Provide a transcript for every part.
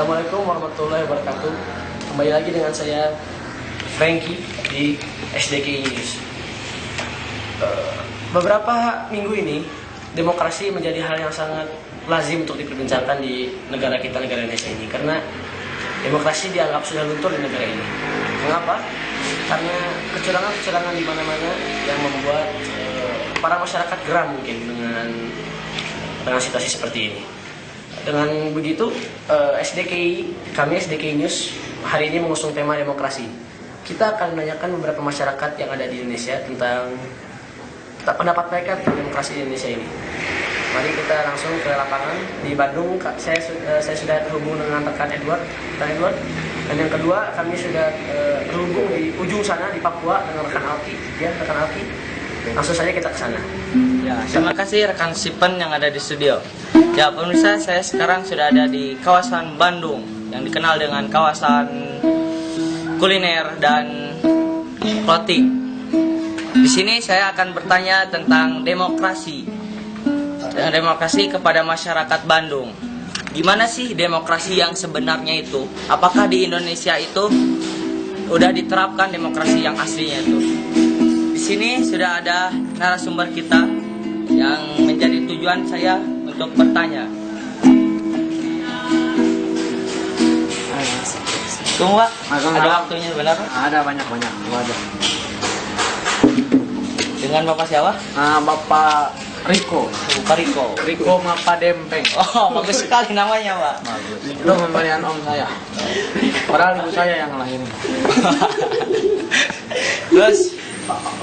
Assalamualaikum warahmatullahi wabarakatuh. Kembali lagi dengan saya Franky di SDKI News. Beberapa minggu ini demokrasi menjadi hal yang sangat lazim untuk diperbincangkan di negara kita, negara Indonesia ini, karena demokrasi dianggap sudah luntur di negara ini. Mengapa? Karena kecurangan-kecurangan di mana-mana yang membuat para masyarakat geram mungkin dengan situasi seperti ini. Dengan begitu, kami SDKI News hari ini mengusung tema demokrasi. Kita akan menanyakan beberapa masyarakat yang ada di Indonesia tentang pendapat mereka tentang demokrasi di Indonesia ini. Mari kita langsung ke lapangan di Bandung. Saya sudah terhubung dengan rekan Edward. Dan yang kedua, kami sudah terhubung di ujung sana di Papua dengan rekan Alki. Ya, rekan Alki. Langsung saja kita ke sana. Ya, terima kasih rekan Sipen yang ada di studio. Ya, pemirsa, saya sekarang sudah ada di kawasan Bandung yang dikenal dengan kawasan kuliner dan clothing. Di sini saya akan bertanya tentang demokrasi. Demokrasi kepada masyarakat Bandung. Gimana sih demokrasi yang sebenarnya itu? Apakah di Indonesia itu udah diterapkan demokrasi yang aslinya itu? Di sini sudah ada narasumber kita yang menjadi tujuan saya untuk bertanya. Tunggu, Pak. Ada waktunya benar? Ada banyak. Ada. Dengan Bapak siapa? Bapak Riko. Bapak Riko. Riko Mapa Dempeng. Oh, bagus sekali namanya, Pak. Itu pemberian om saya. Padahal ibu saya yang ngelahirin. Terus,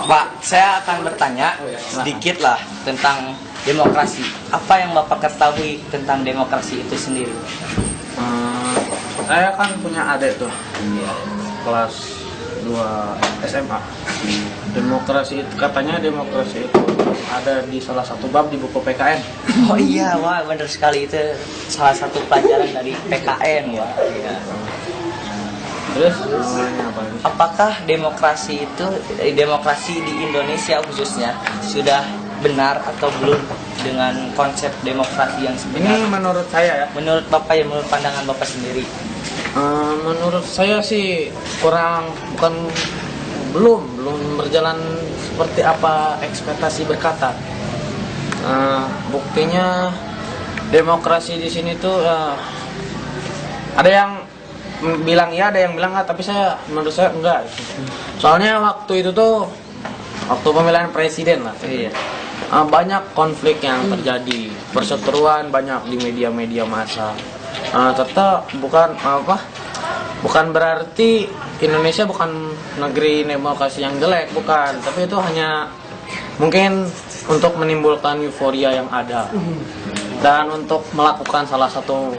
Pak, saya akan bertanya sedikit lah tentang demokrasi. Apa yang Bapak ketahui tentang demokrasi itu sendiri? Saya kan punya adik tuh, kelas 2 SMA. Demokrasi itu, katanya demokrasi itu ada di salah satu bab di buku PKN. Oh iya, wah benar sekali, itu salah satu pelajaran dari PKN ya. Iya. Terus namanya apa? Apakah demokrasi di Indonesia khususnya sudah benar atau belum dengan konsep demokrasi yang sebenarnya? Ini menurut saya ya. Menurut Bapak ya, menurut pandangan Bapak sendiri. Menurut saya sih belum berjalan seperti apa ekspektasi berkata. Buktinya demokrasi di sini tuh ada yang bilang iya, ada yang bilang enggak, tapi menurut saya enggak. Soalnya waktu itu tuh waktu pemilihan presiden lah. Iya. Banyak konflik yang terjadi, perseteruan banyak di media-media massa. Tetap bukan berarti Indonesia bukan negeri demokrasi yang jelek, bukan. Tapi itu hanya mungkin untuk menimbulkan euforia yang ada dan untuk melakukan salah satu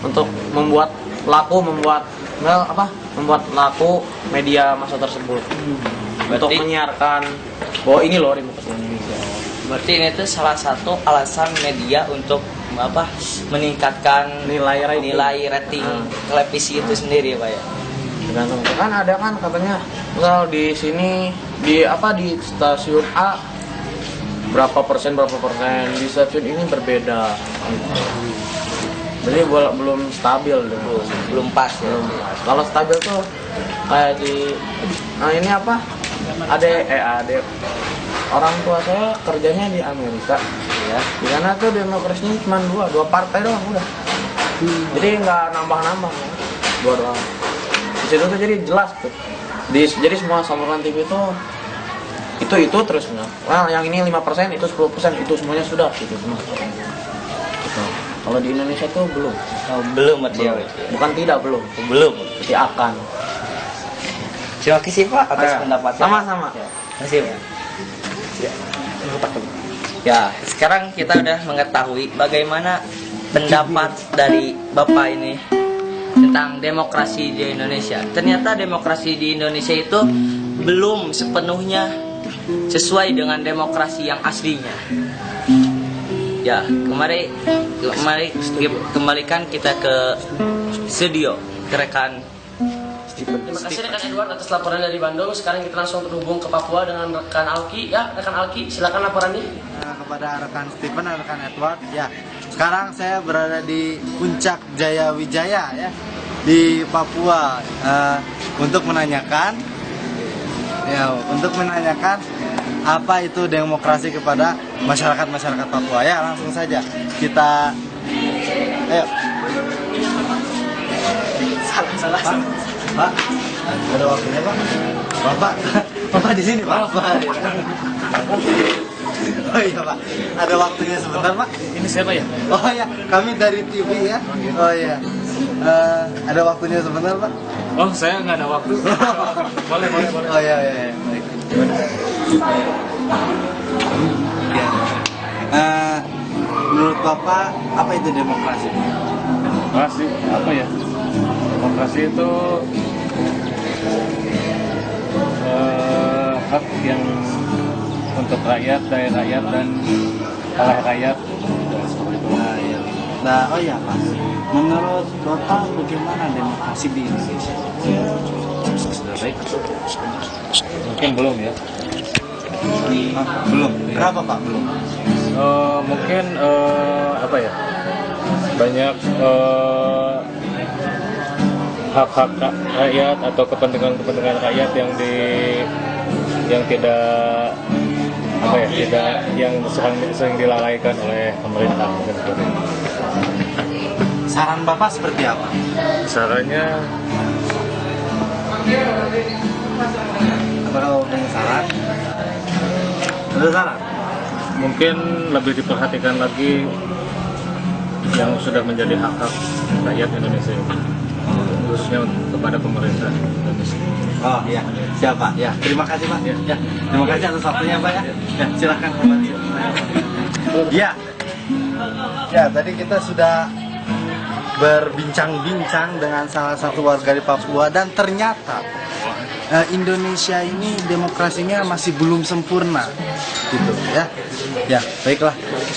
untuk membuat laku media massa tersebut. Untuk menyiarkan bahwa ini loh demokrasi Indonesia. Berarti ini tuh salah satu alasan media untuk meningkatkan nilai rating televisi itu sendiri ya, Pak ya. Tergantung kan ada kan katanya kalau di sini di stasiun A berapa persen di stasiun ini berbeda. Jadi belum stabil deh. Belum pas ya. Kalau stabil tuh kayak ini ada orang tua saya kerjanya di Amerika ya. Di sana tuh demokrasinya cuma dua partai doang udah. Jadi nggak nambah ya. Dua doang. Di situ tuh jadi jelas tuh. Jadi semua saluran TV itu terus. Well, yang ini 5%, itu 10%, itu semuanya sudah gitu semua. Gitu. Kalau di Indonesia tuh belum. Oh, belum ya. Bukan tidak belum. Belum. Tapi akan. Terima kasih Pak atas pendapatnya. Sama-sama. Ya. Terima kasih Pak. Ya, sekarang kita udah mengetahui bagaimana pendapat dari Bapak ini tentang demokrasi di Indonesia. Ternyata demokrasi di Indonesia itu belum sepenuhnya sesuai dengan demokrasi yang aslinya. Ya, kembalikan kita ke studio, ke rekan Terima kasih rekan Edward atas laporan dari Bandung. Sekarang kita langsung terhubung ke Papua dengan rekan Alki. Ya, rekan Alki, silakan laporannya. Kepada rekan Stephen dan rekan Edward, ya sekarang saya berada di Puncak Jaya Wijaya ya, di Papua, untuk menanyakan apa itu demokrasi kepada masyarakat Papua. Ya, langsung saja kita ayo. Salah. Pak, ada waktunya Pak. Bapak di sini Pak. Oh iya Pak, ada waktunya sebentar Pak. Ini siapa ya? Oh ya, kami dari TV ya. Oh iya, ada waktunya sebentar Pak. Oh, saya nggak ada waktu. boleh. Oh iya, baik. Ya. Menurut Bapak apa itu demokrasi? Demokrasi apa ya? Demokrasi itu hak yang untuk rakyat, dari rakyat dan oleh rakyat. Nah, oh ya Pak. Menurut Bapak bagaimana demokrasi di Indonesia? Mungkin belum ya. Belum. Kenapa Pak belum? Mungkin apa ya? Banyak hak-hak rakyat atau kepentingan rakyat yang tidak yang sering dilalaikan oleh pemerintah. Mungkin seperti itu. Saran Bapak seperti apa? Sarannya Kalau punya saran? Ada saran? mungkin lebih diperhatikan lagi yang sudah menjadi hak-hak rakyat Indonesia ini, khususnya kepada pemerintah Indonesia. Oh iya, siapa? Ya, terima kasih Pak. Ya, terima kasih atas waktunya Pak ya. Ya, silakan kembali. Ya. Ya, tadi kita sudah berbincang-bincang dengan salah satu warga di Papua dan ternyata Indonesia ini demokrasinya masih belum sempurna gitu ya. Ya, baiklah.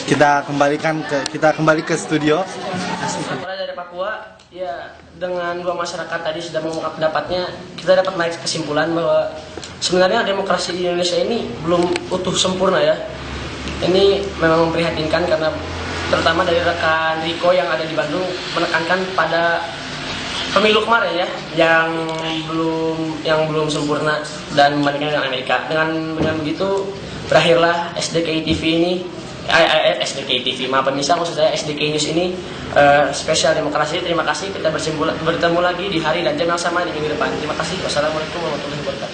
Kita kembali ke studio. Dari Papua, ya dengan dua masyarakat tadi sudah mengungkap pendapatnya, kita dapat naik kesimpulan bahwa sebenarnya demokrasi di Indonesia ini belum utuh sempurna ya. Ini memang memprihatinkan karena terutama dari rekan Riko yang ada di Bandung menekankan pada pemilu kemarin ya, yang belum sempurna dan membandingkan dengan Amerika. Dengan begitu berakhirlah SDKI TV ini, SDKI TV, maaf pemirsa, maksud saya SDKI News ini spesial demokrasi. Terima kasih, kita bertemu lagi di hari dan jam yang sama di minggu depan. Terima kasih. Wassalamualaikum warahmatullahi wabarakatuh.